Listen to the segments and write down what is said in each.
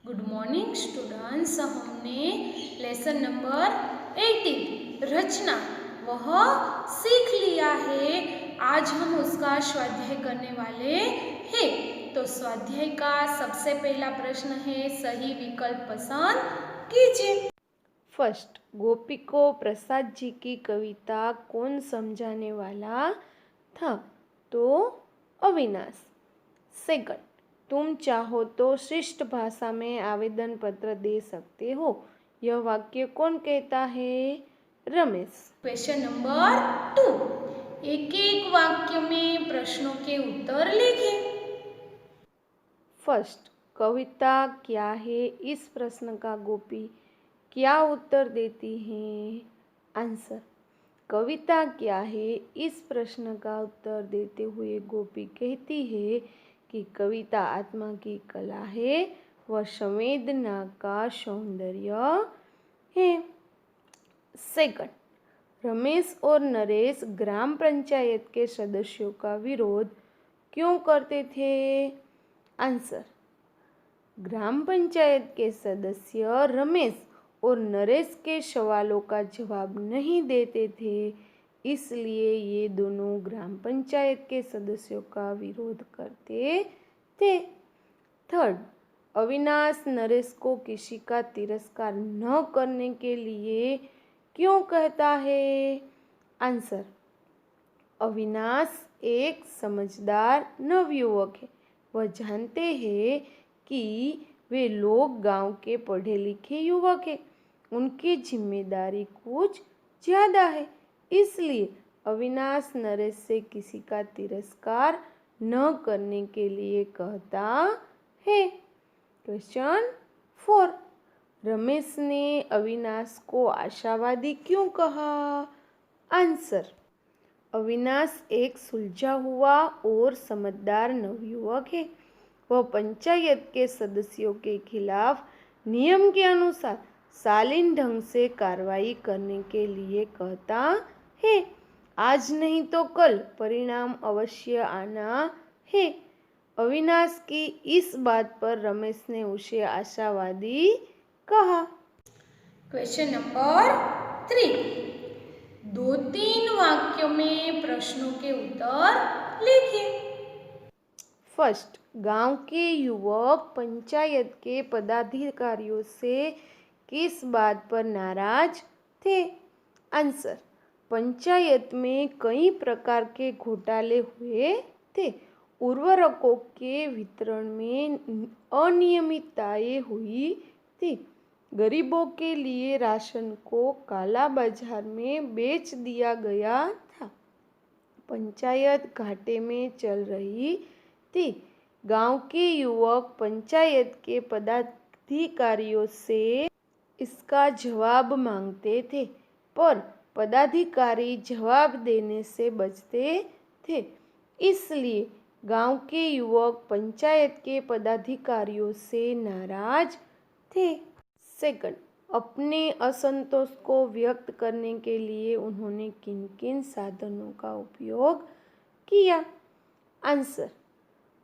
Good morning students. हमने lesson number 18 रचना वह सीख लिया है। आज हम उसका स्वाध्याय करने वाले हैं। तो स्वाध्याय का सबसे पहला प्रश्न है, सही विकल्प पसंद कीजिए। फर्स्ट, गोपी को प्रसाद जी की कविता कौन समझाने वाला था? तो अविनाश। सेकंड, तुम चाहो तो श्रेष्ठ भाषा में आवेदन पत्र दे सकते हो। यह वाक्य कौन कहता है? रमेश। क्वेश्चन नंबर 2, एक एक वाक्य में प्रश्नों के उत्तर लिखें। फर्स्ट, कविता क्या है? इस प्रश्न का गोपी क्या उत्तर देती है? आंसर, कविता क्या है? इस प्रश्न का उत्तर देते हुए गोपी कहती है कि कविता आत्मा की कला है, वह संवेदना का सौंदर्य है। सेकंड, रमेश और नरेश ग्राम पंचायत के सदस्यों का विरोध क्यों करते थे? आंसर, ग्राम पंचायत के सदस्य रमेश और नरेश के सवालों का जवाब नहीं देते थे, इसलिए ये दोनों ग्राम पंचायत के सदस्यों का विरोध करते थे। थर्ड, अविनाश नरेश को किसी का तिरस्कार न करने के लिए क्यों कहता है? आंसर, अविनाश एक समझदार नवयुवक है। वह जानते हैं कि वे लोग गांव के पढ़े लिखे युवक हैं, उनकी जिम्मेदारी कुछ ज़्यादा है, इसलिए अविनाश नरेश से किसी का तिरस्कार न करने के लिए कहता है। क्वेश्चन 4, रमेश ने अविनाश को आशावादी क्यों कहा? आंसर, अविनाश एक सुलझा हुआ और समझदार नवयुवक है। वह पंचायत के सदस्यों के खिलाफ नियम के अनुसार शालीन ढंग से कार्रवाई करने के लिए कहता है। आज नहीं तो कल परिणाम अवश्य आना है। अविनाश की इस बात पर रमेश ने उसे आशावादी कहा। क्वेश्चन नंबर 3, 2-3 वाक्यों में प्रश्नों के उत्तर लिखिए। फर्स्ट, गांव के युवक पंचायत के पदाधिकारियों से किस बात पर नाराज थे? आंसर, पंचायत में कई प्रकार के घोटाले हुए थे। उर्वरकों के वितरण में अनियमितताएं हुई थी। गरीबों के लिए राशन को काला बाजार में बेच दिया गया था। पंचायत घाटे में चल रही थी। गांव के युवक पंचायत के पदाधिकारियों से इसका जवाब मांगते थे, पर पदाधिकारी जवाब देने से बचते थे, इसलिए गांव के युवक पंचायत के पदाधिकारियों से नाराज थे। सेकंड, अपने असंतोष को व्यक्त करने के लिए उन्होंने किन किन साधनों का उपयोग किया? आंसर,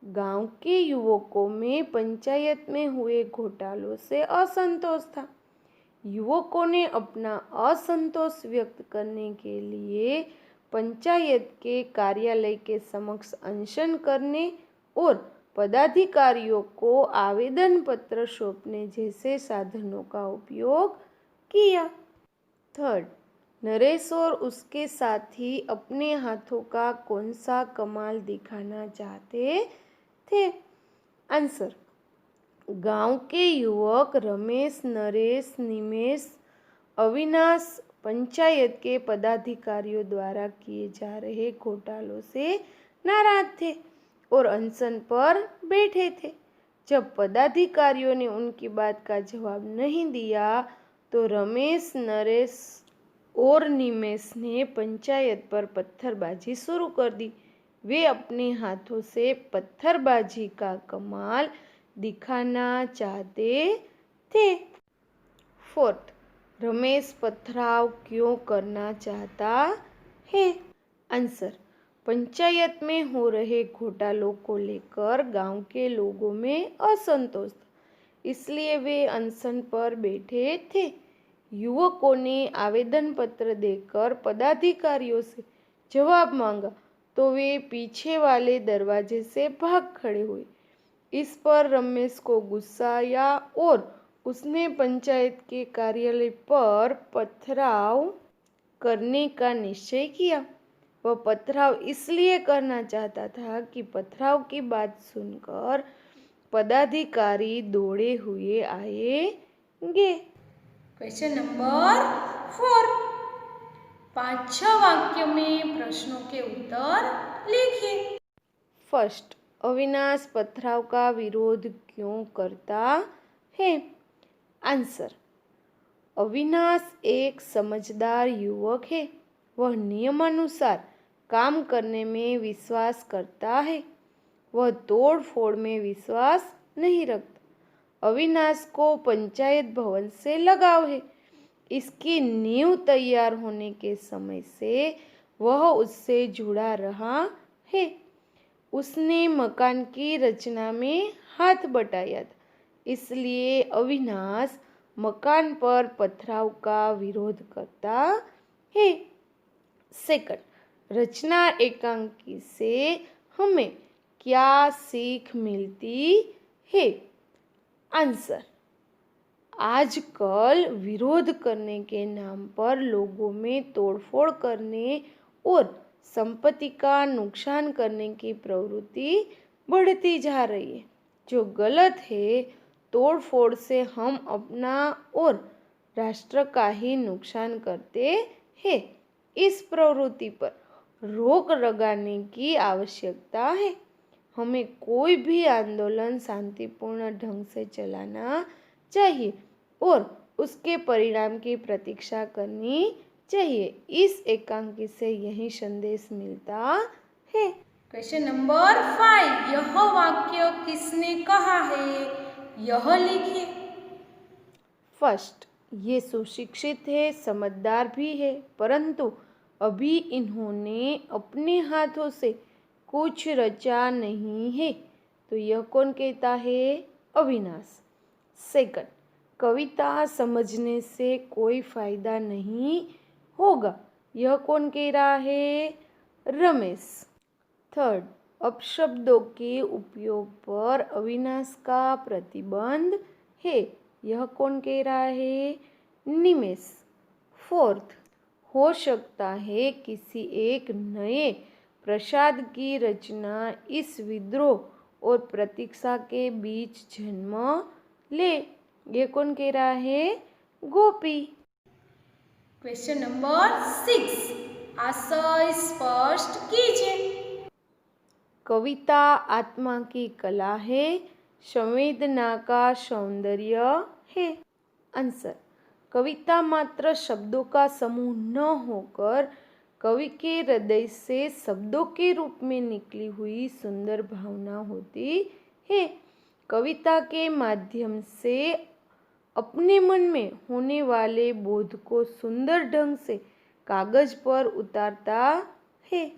गांव के युवकों में पंचायत में हुए घोटालों से असंतोष था। युवकों ने अपना असंतोष व्यक्त करने के लिए पंचायत के कार्यालय के समक्ष अनशन करने और पदाधिकारियों को आवेदन पत्र सौंपने जैसे साधनों का उपयोग किया। थर्ड, नरेश और उसके साथी अपने हाथों का कौन सा कमाल दिखाना चाहते थे? आंसर, गांव के युवक रमेश, नरेश, निमेश, अविनाश पंचायत के पदाधिकारियों द्वारा किए जा रहे घोटालों से नाराज थे और अनशन पर बैठे थे। जब पदाधिकारियों ने उनकी बात का जवाब नहीं दिया तो रमेश, नरेश और निमेश ने पंचायत पर पत्थरबाजी शुरू कर दी। वे अपने हाथों से पत्थरबाजी का कमाल दिखाना चाहते थे। फोर्थ, रमेश पथराव क्यों करना चाहता है? आंसर, पंचायत में हो रहे घोटालों को लेकर गांव के लोगों में असंतोष था, इसलिए वे अनशन पर बैठे थे। युवकों ने आवेदन पत्र देकर पदाधिकारियों से जवाब मांगा तो वे पीछे वाले दरवाजे से भाग खड़े हुए। इस पर रमेश को गुस्सा आया और उसने पंचायत के कार्यालय पर पथराव करने का निश्चय किया। वह पथराव इसलिए करना चाहता था कि पथराव की बात सुनकर पदाधिकारी दौड़े हुए आएंगे। क्वेश्चन नंबर 4, 5-6 वाक्य में प्रश्नों के उत्तर लिखिए। फर्स्ट, अविनाश पथराव का विरोध क्यों करता है? आंसर, अविनाश एक समझदार युवक है। वह नियमानुसार काम करने में विश्वास करता है। वह तोड़ फोड़ में विश्वास नहीं रखता। अविनाश को पंचायत भवन से लगाव है। इसकी नींव तैयार होने के समय से वह उससे जुड़ा रहा है। उसने मकान की रचना में हाथ बटाया था, इसलिए अविनाश मकान पर पथराव का विरोध करता है। सेकंड, रचना एकांकी से हमें क्या सीख मिलती है? आंसर, आजकल विरोध करने के नाम पर लोगों में तोड़फोड़ करने और संपत्ति का नुकसान करने की प्रवृत्ति बढ़ती जा रही है, जो गलत है। तोड़फोड़ से हम अपना और राष्ट्र का ही नुकसान करते हैं। इस प्रवृत्ति पर रोक लगाने की आवश्यकता है। हमें कोई भी आंदोलन शांतिपूर्ण ढंग से चलाना चाहिए और उसके परिणाम की प्रतीक्षा करनी चाहिए। इस एकांकी से यही संदेश मिलता है। क्वेश्चन नंबर 5, यह वाक्य किसने कहा है? यह लिखिए। फर्स्ट, ये सुशिक्षित है, समझदार भी है, परंतु अभी इन्होंने अपने हाथों से कुछ रचा नहीं है। तो यह कौन कहता है? अविनाश। सेकंड, कविता समझने से कोई फायदा नहीं होगा। यह कौन कह रहा है? रमेश। थर्ड, अपशब्दों के उपयोग पर अविनाश का प्रतिबंध है। यह कौन कह रहा है? निमेश। फोर्थ, हो सकता है किसी एक नए प्रसाद की रचना इस विद्रोह और प्रतीक्षा के बीच जन्म ले। ये कौन कह रहा है? गोपी। क्वेश्चन नंबर 6, आशय स्पष्ट कीजिए। कविता आत्मा की कला है, संवेदना का सौंदर्य है। आंसर, कविता मात्र शब्दों का समूह न होकर कवि के हृदय से शब्दों के रूप में निकली हुई सुंदर भावना होती है। कविता के माध्यम से अपने मन में होने वाले बोध को सुंदर ढंग से कागज पर उतारता है।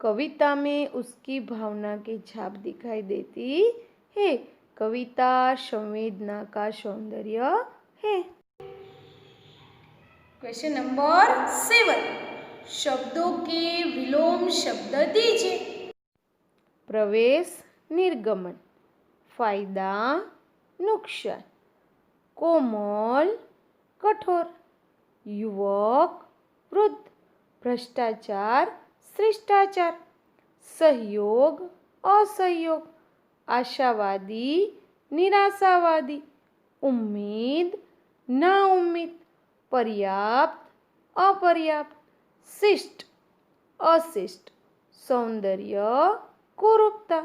कविता में उसकी भावना की छाप दिखाई देती है। कविता संवेदना का सौंदर्य है। क्वेश्चन नंबर 7, शब्दों के विलोम शब्द दीजिए। प्रवेश, निर्गमन, फायदा, नुकसान, कोमल, कठोर, युवक, वृद्ध, भ्रष्टाचार, शिष्टाचार, सहयोग, असहयोग, आशावादी, निराशावादी, उम्मीद, नाउम्मीद, पर्याप्त, अपर्याप्त, शिष्ट, अशिष्ट, सौंदर्य, कुरूपता,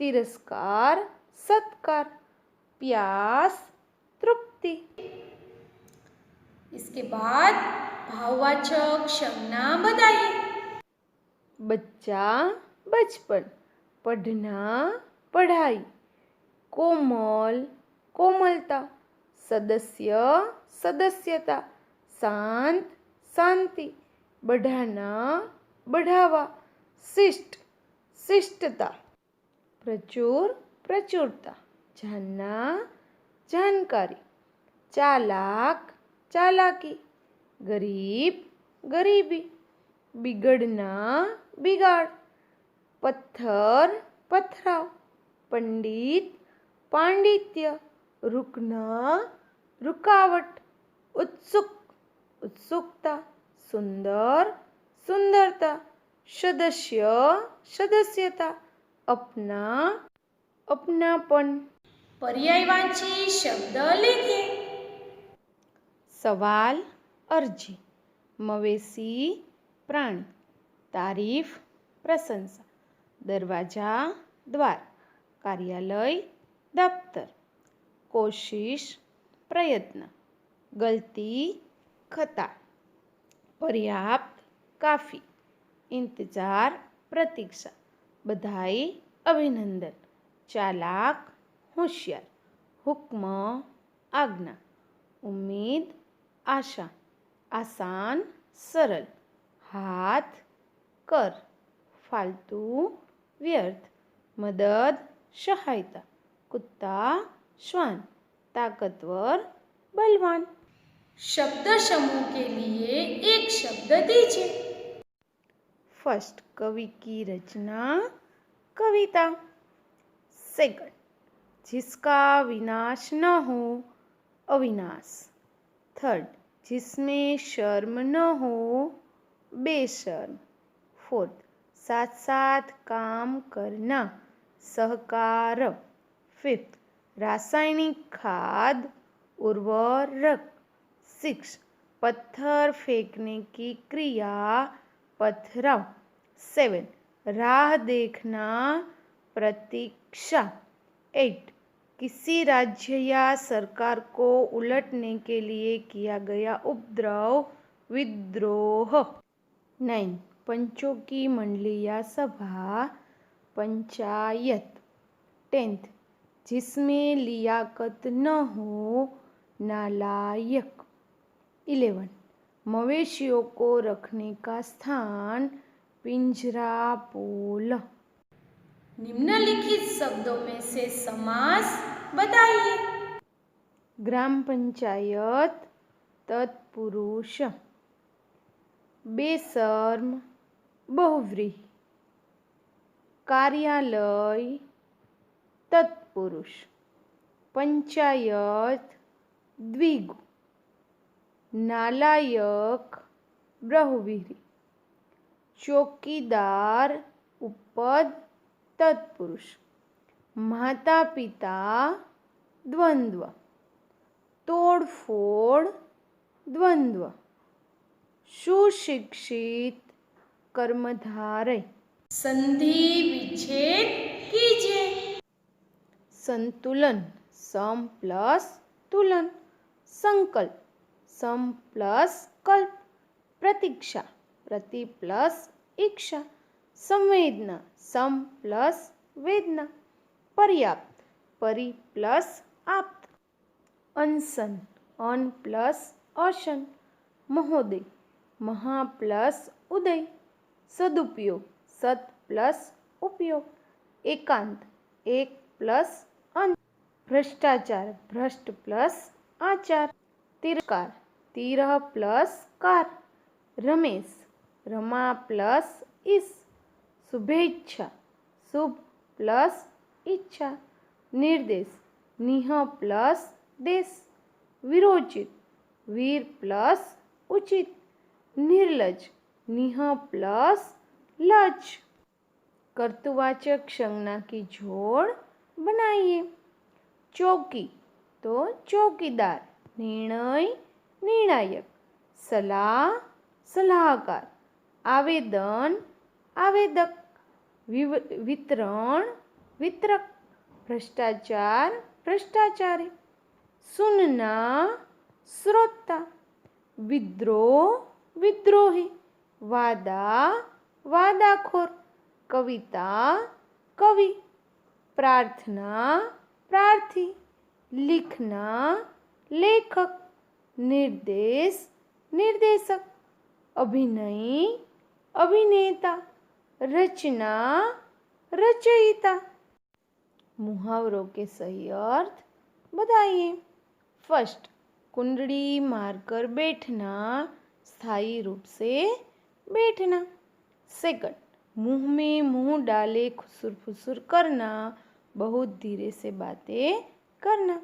तिरस्कार, सत्कार, प्यास, तृप्ति। इसके बाद भाववाचक संज्ञा बताइए। बच्चा, बचपन, पढ़ना, पढ़ाई, कोमल, कोमलता, सदस्य, सदस्यता, शांत, शांति, बढ़ाना, बढ़ावा, शिष्ट, शिष्टता, प्रचुर, प्रचुरता, जानना, जानकारी, चालाक, चालाकी, गरीब, गरीबी, बिगड़ना, बिगाड़, पत्थर, पथराव, पंडित, पांडित्य, रुकना, रुकावट, उत्सुक, उत्सुकता, सुंदर, सुंदरता, सदस्य, सदस्यता, अपना, अपनापन। पर्यायवाची शब्द लिखिए। सवाल, अर्जी, मवेशी, प्राणी, तारीफ, प्रशंसा, दरवाजा, द्वार, कार्यालय, दफ्तर, कोशिश, प्रयत्न, गलती, खता, पर्याप्त, काफ़ी, इंतजार, प्रतीक्षा, बधाई, अभिनंदन, चालाक, होशियार, हुक्म, आज्ञा, उम्मीद, आशा, आसान, सरल, हाथ, कर, फालतू, व्यर्थ, मदद, सहायता, कुत्ता, श्वान, ताकतवर, बलवान। शब्द समूह के लिए एक शब्द दीजिए। फर्स्ट, कवि की रचना, कविता। सेकंड, जिसका विनाश न हो, अविनाश। थर्ड, जिसमें शर्म न हो, बेशर्म। फोर्थ, साथ साथ काम करना, सहकार। फिफ्थ, रासायनिक खाद, उर्वरक। सिक्स, पत्थर फेंकने की क्रिया, पथराव। सेवन, राह देखना, प्रतीक्षा। 8, किसी राज्य या सरकार को उलटने के लिए किया गया उपद्रव, विद्रोह। 9, पंचों की मंडली या सभा, पंचायत। 10th, जिसमें लियाकत न हो, नालायक। 11, मवेशियों को रखने का स्थान, पिंजरा, पोल। निम्नलिखित शब्दों में से समास बताइए। ग्राम पंचायत, तत्पुरुष। बेशर्म, बहुव्रीहि। कार्यालय, तत्पुरुष। पंचायत, द्विगु। नालायक, बहुव्रीहि। चौकीदार, उपपद, तत्पुरुष। माता पिता, द्वंद्व। तोड़फोड़, द्वंद्व। सुशिक्षित, कर्मधारय। संधि विच्छेद कीजिए। संतुलन, सम प्लस तुलन। संकल्प, सम प्लस कल्प। प्रतीक्षा, प्रति प्लस इच्छा। संवेदना, सम प्लस वेदना। पर्याप्त, परि प्लस आप्त। अनशन, अन प्लस अशन। महोदय, महा प्लस उदय। सदुपयोग, सत प्लस उपयोग। एकांत, एक प्लस अंत। भ्रष्टाचार, भ्रष्ट प्लस आचार। तिरस्कार, तिरह प्लस कार। रमेश, रमा प्लस इस। शुभेच्छा, शुभ प्लस इच्छा। निर्देश, निह प्लस देश। विरोचित, वीर प्लस उचित। निर्लज, निह प्लस लज। कर्तृवाचक संज्ञा की जोड़ बनाइए। चौकी तो चौकीदार। निर्णय, निर्णायक। सलाह, सलाहकार। आवेदन, आवेदक। वितरण, वितरक। भ्रष्टाचार, भ्रष्टाचारी। सुनना, श्रोता। विद्रोह, विद्रोही। वादा, वादाखोर। कविता, कवि। प्रार्थना, प्रार्थी। लिखना, लेखक। निर्देश, निर्देशक। अभिनय, अभिनेता। रचना, रचयिता। मुहावरों के सही अर्थ बताइए। फर्स्ट, कुंडली मारकर बैठना, स्थायी रूप से बैठना। सेकंड, मुंह में मुंह डाले खुसुर फुसुर करना, बहुत धीरे से बातें करना।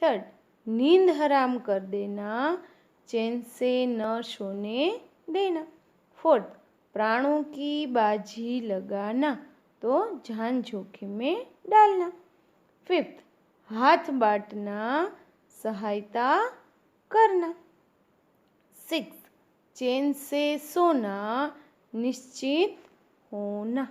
थर्ड, नींद हराम कर देना, चैन से न सोने देना। फोर्थ, प्राणों की बाजी लगाना, तो जान जोखिम में डालना। फिफ्थ, हाथ बांटना, सहायता करना। सिक्स, चैन से सोना, निश्चित होना।